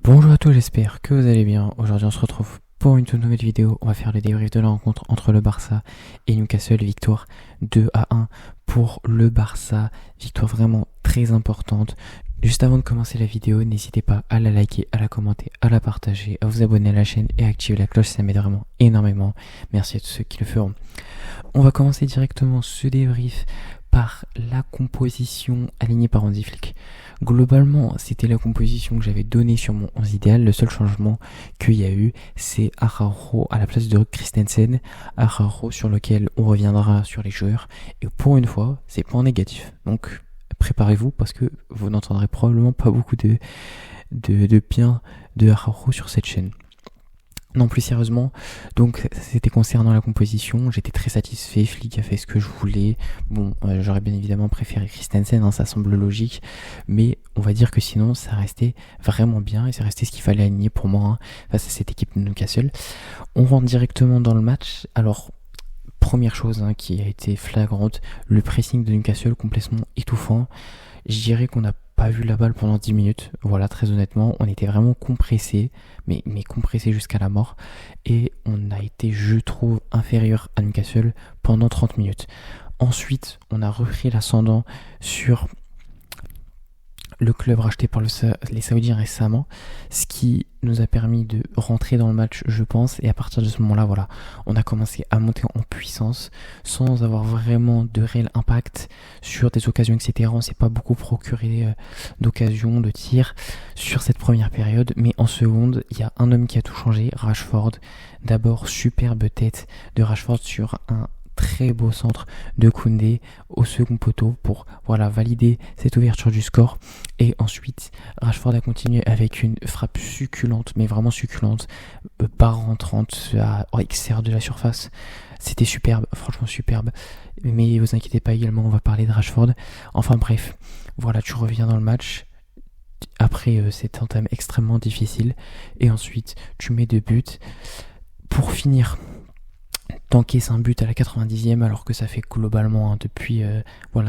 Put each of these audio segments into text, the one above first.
Bonjour à tous, j'espère que vous allez bien. Aujourd'hui on se retrouve pour une toute nouvelle vidéo. On va faire le débrief de la rencontre entre le Barça et Newcastle. Victoire 2-1 pour le Barça. Victoire vraiment très importante. Juste avant de commencer la vidéo, n'hésitez pas à la liker, à la commenter, à la partager, à vous abonner à la chaîne et à activer la cloche, ça m'aide vraiment énormément. Merci à tous ceux qui le feront. On va commencer directement ce débrief par la composition alignée par Hansi Flick. Globalement, c'était la composition que j'avais donnée sur mon 11 idéal. Le seul changement qu'il y a eu, c'est Araujo à la place de Christensen. Araujo sur lequel on reviendra sur les joueurs. Et pour une fois, c'est pas en négatif. Donc, préparez-vous parce que vous n'entendrez probablement pas beaucoup de bien de Araujo sur cette chaîne. Non, plus sérieusement, donc c'était concernant la composition, j'étais très satisfait, Flick a fait ce que je voulais. Bon, j'aurais bien évidemment préféré Christensen, ça semble logique, mais on va dire que sinon ça restait vraiment bien et c'est resté ce qu'il fallait aligner pour moi face à cette équipe de Newcastle. On rentre directement dans le match. Alors, première chose qui a été flagrante, le pressing de Newcastle complètement étouffant. Je dirais qu'on n'a pas vu la balle pendant 10 minutes, voilà, très honnêtement, on était vraiment compressés, mais compressés jusqu'à la mort, et on a été, je trouve, inférieur à Newcastle pendant 30 minutes. Ensuite, on a repris l'ascendant sur le club racheté par les Saoudiens récemment, ce qui nous a permis de rentrer dans le match, je pense, et à partir de ce moment-là, voilà, on a commencé à monter en puissance sans avoir vraiment de réel impact sur des occasions, etc. On s'est pas beaucoup procuré d'occasions, de tirs sur cette première période, mais en seconde, il y a un homme qui a tout changé, Rashford. D'abord, superbe tête de Rashford sur un très beau centre de Koundé au second poteau pour valider cette ouverture du score. Et ensuite, Rashford a continué avec une frappe succulente, mais vraiment succulente, barre rentrante à extérieur de la surface. C'était superbe, franchement superbe. Mais vous inquiétez pas également, on va parler de Rashford. Enfin bref, voilà, tu reviens dans le match après cette entame extrêmement difficile. Et ensuite, tu mets 2 buts. Pour finir, t'encaisses un but à la 90e alors que ça fait globalement depuis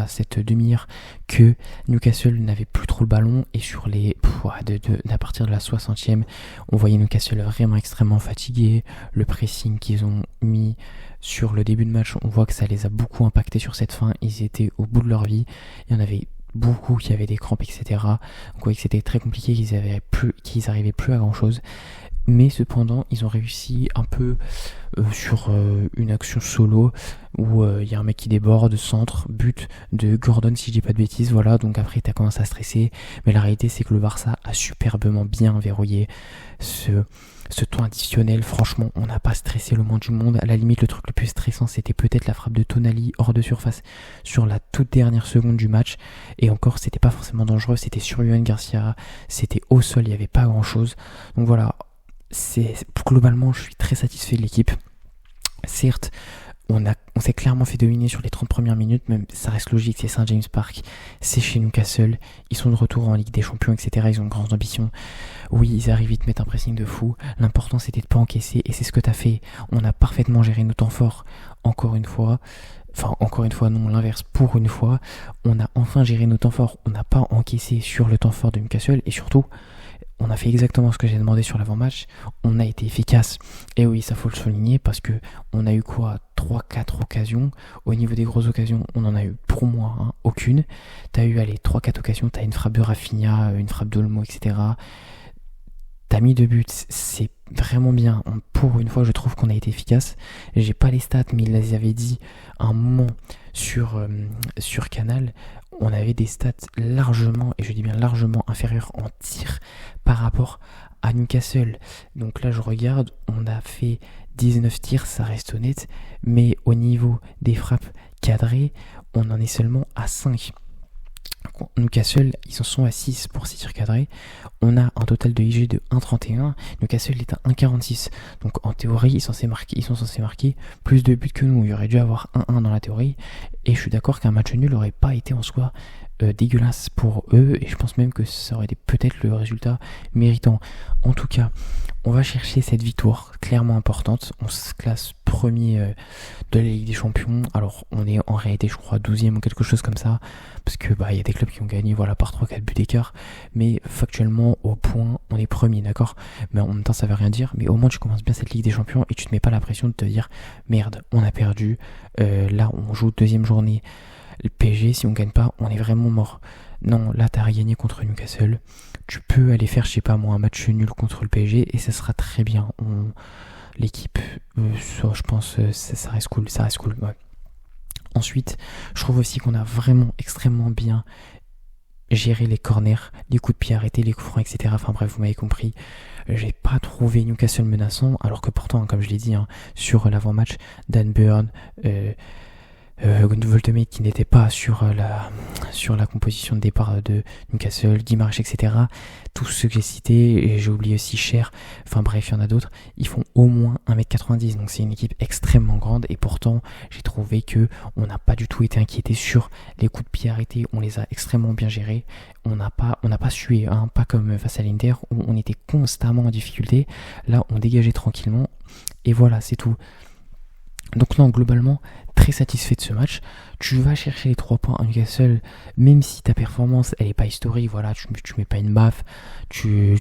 cette demi-heure que Newcastle n'avait plus trop le ballon, et sur à partir de la 60e on voyait Newcastle vraiment extrêmement fatigué. Le pressing qu'ils ont mis sur le début de match, on voit que ça les a beaucoup impactés sur cette fin. Ils étaient au bout de leur vie, il y en avait beaucoup qui avaient des crampes, etc. Donc voyait que c'était très compliqué, qu'ils arrivaient plus à grand chose. Mais cependant, ils ont réussi un peu sur une action solo où il y a un mec qui déborde, centre, but de Gordon si je dis pas de bêtises, voilà. Donc après t'as commencé à stresser, mais la réalité c'est que le Barça a superbement bien verrouillé ce temps additionnel. Franchement, on n'a pas stressé le moins du monde. À la limite, le truc le plus stressant, c'était peut-être la frappe de Tonali hors de surface sur la toute dernière seconde du match. Et encore, c'était pas forcément dangereux, c'était sur Yohan Garcia, c'était au sol, il n'y avait pas grand chose. Donc voilà, globalement, je suis très satisfait de l'équipe. Certes, on s'est clairement fait dominer sur les 30 premières minutes, même ça reste logique, c'est St. James Park, c'est chez Newcastle, ils sont de retour en Ligue des Champions, etc. Ils ont de grandes ambitions. Oui, ils arrivent vite, mettre un pressing de fou. L'important c'était de pas encaisser, et c'est ce que t'as fait. On a parfaitement géré nos temps forts, encore une fois non, l'inverse, pour une fois, on a enfin géré nos temps forts. On n'a pas encaissé sur le temps fort de Newcastle, et surtout, on a fait exactement ce que j'ai demandé sur l'avant-match. On a été efficace. Et oui, ça faut le souligner parce que on a eu 3-4 occasions. Au niveau des grosses occasions, on en a eu pour moi aucune. T'as eu 3-4 occasions. T'as une frappe de Rafinha, une frappe d'Olmo, etc. T'as mis 2 buts. C'est vraiment bien. Pour une fois, je trouve qu'on a été efficace. J'ai pas les stats, mais ils les avaient dit à un moment sur Canal. On avait des stats largement, et je dis bien largement, inférieures en tir par rapport à Newcastle. Donc là, je regarde, on a fait 19 tirs, ça reste honnête, mais au niveau des frappes cadrées, on en est seulement à 5. Newcastle, ils en sont à 6 pour 6 tirs cadrés. On a un total de IG de 1,31. Newcastle est à 1,46. Donc en théorie, ils sont censés marquer plus de buts que nous. Il y aurait dû avoir 1-1 dans la théorie. Et je suis d'accord qu'un match nul n'aurait pas été en soi dégueulasse pour eux, et je pense même que ça aurait été peut-être le résultat méritant. En tout cas, on va chercher cette victoire clairement importante. On se classe premier de la Ligue des Champions. Alors on est en réalité je crois 12e ou quelque chose comme ça, parce que y a des clubs qui ont gagné voilà par 3-4 buts d'écart, mais factuellement au point on est premier, d'accord. Mais en même temps ça veut rien dire, mais au moins tu commences bien cette Ligue des Champions et tu te mets pas la pression de te dire merde on a perdu, là on joue deuxième journée, le PSG si on gagne pas on est vraiment mort. Non, là t'as gagné contre Newcastle, tu peux aller faire je sais pas moi un match nul contre le PSG et ça sera très bien. L'équipe, je pense, ça reste cool, ouais. Ensuite, je trouve aussi qu'on a vraiment extrêmement bien géré les corners, les coups de pied arrêtés, les coups francs, etc. Enfin bref, vous m'avez compris. J'ai pas trouvé Newcastle menaçant, alors que pourtant, comme je l'ai dit, sur l'avant-match, Dan Burn, Woltemade qui n'était pas sur la composition de départ de Newcastle, Guy March, etc. Tous ceux que j'ai cités, et j'ai oublié aussi Cher, enfin bref, il y en a d'autres, ils font au moins 1m90, donc c'est une équipe extrêmement grande, et pourtant j'ai trouvé que on n'a pas du tout été inquiété sur les coups de pied arrêtés, on les a extrêmement bien gérés, on n'a pas sué, pas comme face à l'Inter où on était constamment en difficulté, là on dégageait tranquillement, et voilà, c'est tout. Donc non, globalement, très satisfait de ce match. Tu vas chercher les 3 points à Newcastle, même si ta performance, elle est pas historique, voilà, tu mets pas une baffe, tu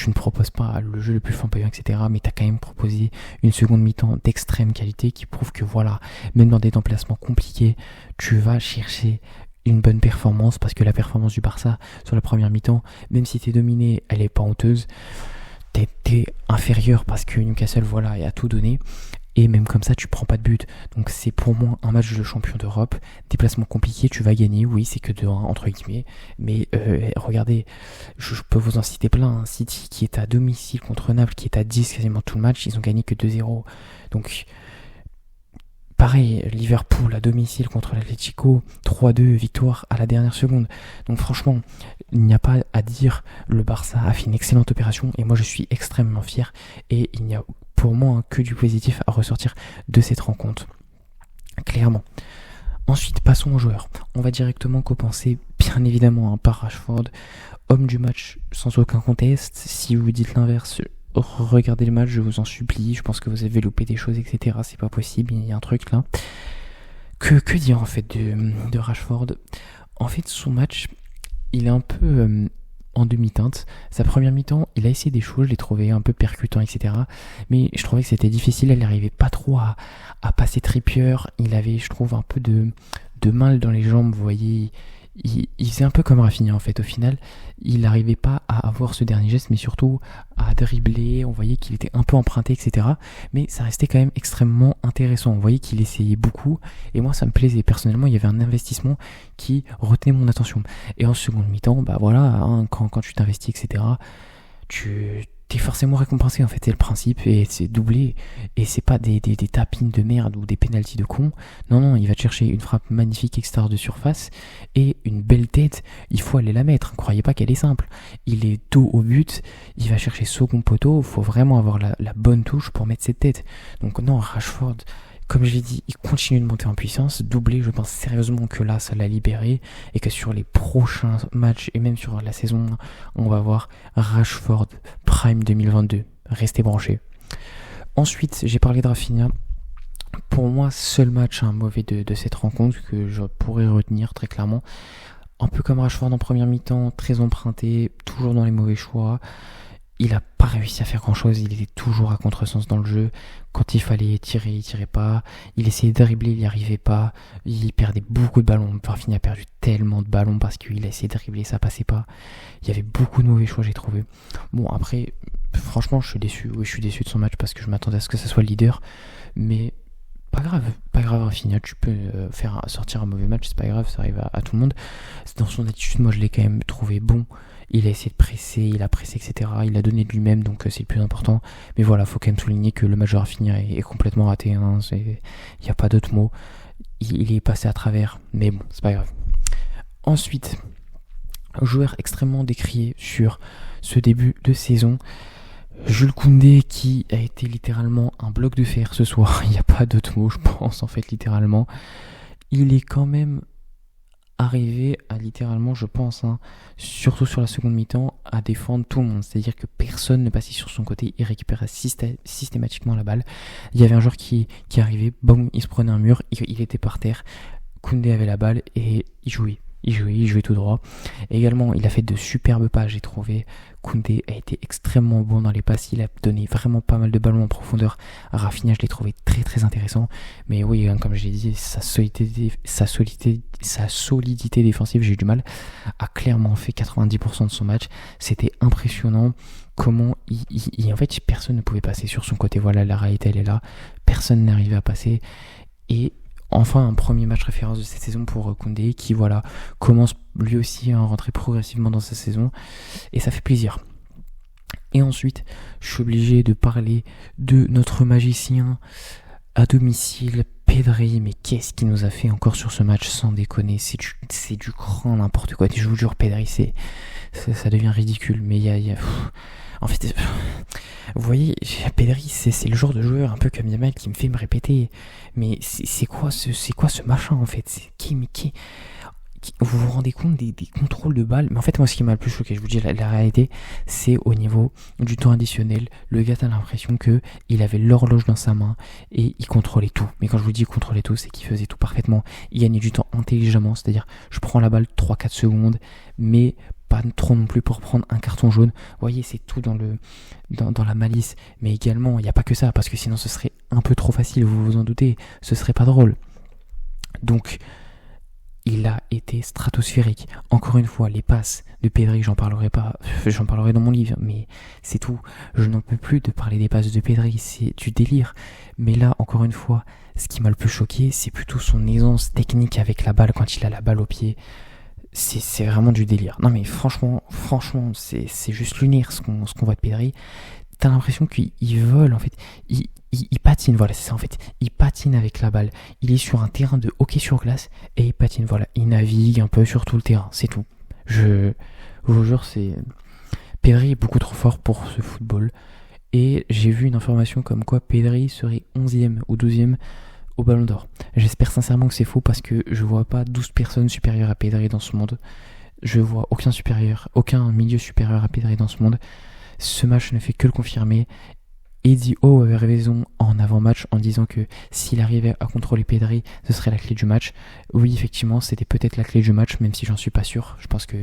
ne proposes pas le jeu le plus flamboyant, etc. Mais tu as quand même proposé une seconde mi-temps d'extrême qualité qui prouve que voilà, même dans des déplacements compliqués, tu vas chercher une bonne performance, parce que la performance du Barça sur la première mi-temps, même si t'es dominé, elle est pas honteuse. T'es inférieur parce que Newcastle, voilà, a tout donné. Et même comme ça, tu prends pas de but. Donc c'est pour moi un match de champion d'Europe. Déplacement compliqué, tu vas gagner. Oui, c'est que 2-1 entre guillemets. Mais regardez, je peux vous en citer plein. City qui est à domicile contre Naples, qui est à 10 quasiment tout le match, ils ont gagné que 2-0. Donc pareil, Liverpool à domicile contre l'Atlético, 3-2, victoire à la dernière seconde. Donc franchement, il n'y a pas à dire, le Barça a fait une excellente opération et moi je suis extrêmement fier et il n'y a pour moi que du positif à ressortir de cette rencontre. Clairement. Ensuite, passons aux joueurs. On va directement compenser, bien évidemment, par Rashford, homme du match sans aucun conteste. Si vous dites l'inverse, regardez le match, je vous en supplie. Je pense que vous avez loupé des choses, etc. C'est pas possible, il y a un truc là. Que dire en fait de Rashford ? En fait, son match, il est un peu en demi-teinte. Sa première mi-temps, il a essayé des choses, je l'ai trouvé un peu percutant, etc. Mais je trouvais que c'était difficile, il n'arrivait pas trop à passer Trippier. Il avait, je trouve, un peu de mal dans les jambes, vous voyez. Il faisait un peu comme Rafinha en fait. Au final, il n'arrivait pas à avoir ce dernier geste, mais surtout à dribbler. On voyait qu'il était un peu emprunté, etc. Mais ça restait quand même extrêmement intéressant. On voyait qu'il essayait beaucoup. Et moi, ça me plaisait. Personnellement, il y avait un investissement qui retenait mon attention. Et en seconde mi-temps, voilà, quand tu t'investis, etc., t'es forcément récompensé en fait, c'est le principe, et c'est doublé, et c'est pas des tapines de merde ou des pénaltys de con. Non, il va te chercher une frappe magnifique extérieure de surface et une belle tête, il faut aller la mettre, croyez pas qu'elle est simple. Il est dos au but, il va chercher second poteau, faut vraiment avoir la bonne touche pour mettre cette tête. Donc non, Rashford, comme je l'ai dit, il continue de monter en puissance, doublé, je pense sérieusement que là ça l'a libéré et que sur les prochains matchs et même sur la saison, on va voir Rashford Prime 2022. Restez branchés. Ensuite, j'ai parlé de Rafinha. Pour moi, seul match mauvais de cette rencontre que je pourrais retenir très clairement. Un peu comme Rashford en première mi-temps, très emprunté, toujours dans les mauvais choix. Il n'a pas réussi à faire grand chose, il était toujours à contresens dans le jeu. Quand il fallait tirer, il tirait pas. Il essayait de dribbler, il n'y arrivait pas. Il perdait beaucoup de ballons. Rafinha a perdu tellement de ballons parce qu'il a essayé de dribbler, ça passait pas. Il y avait beaucoup de mauvais choix, j'ai trouvé. Bon, après, franchement, je suis déçu. Oui, je suis déçu de son match parce que je m'attendais à ce que ça soit le leader. Mais pas grave, Rafinha, tu peux faire sortir un mauvais match, c'est pas grave, ça arrive à tout le monde. Dans son attitude, moi je l'ai quand même trouvé bon. Il a essayé de presser, il a pressé, etc. Il a donné de lui-même, donc c'est le plus important. Mais voilà, faut quand même souligner que le match de Rafinha est complètement raté. Il n'y a pas d'autre mot. Il est passé à travers, mais bon, c'est pas grave. Ensuite, joueur extrêmement décrié sur ce début de saison, Jules Koundé, qui a été littéralement un bloc de fer ce soir. Il n'y a pas d'autre mot, je pense, en fait, littéralement. Il est quand même arrivé à littéralement, je pense, surtout sur la seconde mi-temps, à défendre tout le monde. C'est-à-dire que personne ne passait sur son côté, il récupérait systématiquement la balle. Il y avait un joueur qui arrivait, boum, il se prenait un mur, il était par terre, Koundé avait la balle et il jouait. Il jouait tout droit. Et également, il a fait de superbes passes, j'ai trouvé. Koundé a été extrêmement bon dans les passes. Il a donné vraiment pas mal de ballons en profondeur. Rafinha, je l'ai trouvé très très intéressant. Mais oui, comme je l'ai dit, sa solidité défensive, j'ai eu du mal, a clairement fait 90% de son match. C'était impressionnant comment en fait, personne ne pouvait passer sur son côté. Voilà, la réalité, elle est là. Personne n'arrivait à passer. Et enfin, un premier match référence de cette saison pour Koundé qui commence lui aussi à rentrer progressivement dans sa saison et ça fait plaisir. Et ensuite, je suis obligé de parler de notre magicien à domicile, Pedri. Mais qu'est-ce qu'il nous a fait encore sur ce match, sans déconner, c'est du grand n'importe quoi. Je vous jure, Pedri, ça devient ridicule. Mais en fait, vous voyez, Pedri, c'est le genre de joueur un peu comme Yamal qui me fait me répéter. Mais c'est quoi ce machin en fait? Vous vous rendez compte des contrôles de balles? Mais en fait, moi, ce qui m'a le plus choqué, je vous dis la réalité, c'est au niveau du temps additionnel. Le gars a l'impression que il avait l'horloge dans sa main et il contrôlait tout. Mais quand je vous dis contrôlait tout, c'est qu'il faisait tout parfaitement. Il gagnait du temps intelligemment, c'est-à-dire je prends la balle 3-4 secondes, mais pas trop non plus pour prendre un carton jaune. Vous voyez, c'est tout dans la malice. Mais également, il n'y a pas que ça, parce que sinon ce serait un peu trop facile, vous vous en doutez. Ce serait pas drôle. Donc, il a été stratosphérique. Encore une fois, les passes de Pedri, j'en parlerai dans mon livre, mais c'est tout. Je n'en peux plus de parler des passes de Pedri, c'est du délire. Mais là, encore une fois, ce qui m'a le plus choqué, c'est plutôt son aisance technique avec la balle quand il a la balle au pied. C'est vraiment du délire. Non mais franchement, c'est juste lunaire ce qu'on voit de Pedri. T'as l'impression qu'il vole en fait. Il patine, voilà, c'est ça en fait. Il patine avec la balle. Il est sur un terrain de hockey sur glace et il patine, voilà. Il navigue un peu sur tout le terrain, c'est tout. Je vous jure, Pedri est beaucoup trop fort pour ce football. Et j'ai vu une information comme quoi Pedri serait 11e ou 12e au Ballon d'Or. J'espère sincèrement que c'est faux parce que je vois pas 12 personnes supérieures à Pedri dans ce monde. Je vois aucun milieu supérieur à Pedri dans ce monde. Ce match ne fait que le confirmer. Eddie Howe avait raison en avant-match en disant que s'il arrivait à contrôler Pedri, ce serait la clé du match. Oui, effectivement, c'était peut-être la clé du match, même si j'en suis pas sûr. Je pense que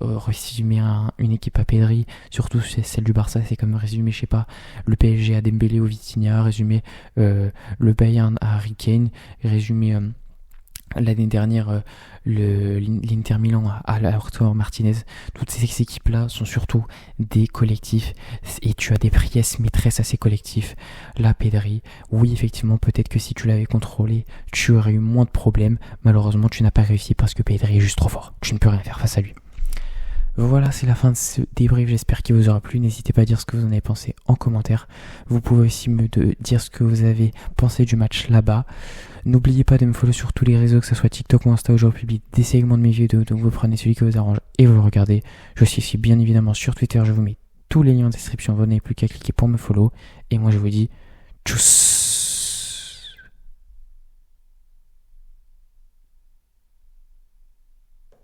résumer une équipe à Pedri, surtout celle du Barça, c'est comme résumer, je sais pas, le PSG à Dembélé ou Vitinha, résumer le Bayern à Harry Kane, résumer l'année dernière l'Inter Milan à Lautaro Martinez. Toutes ces équipes-là sont surtout des collectifs et tu as des pièces maîtresses à ces collectifs. Là, Pedri, oui, effectivement, peut-être que si tu l'avais contrôlé, tu aurais eu moins de problèmes. Malheureusement, tu n'as pas réussi parce que Pedri est juste trop fort. Tu ne peux rien faire face à lui. Voilà, c'est la fin de ce débrief, j'espère qu'il vous aura plu. N'hésitez pas à dire ce que vous en avez pensé en commentaire. Vous pouvez aussi me dire ce que vous avez pensé du match là-bas. N'oubliez pas de me follow sur tous les réseaux, que ce soit TikTok ou Insta, où je publie des segments de mes vidéos, donc vous prenez celui qui vous arrange et vous le regardez. Je suis aussi bien évidemment sur Twitter, je vous mets tous les liens en description, vous n'avez plus qu'à cliquer pour me follow. Et moi je vous dis tchuss.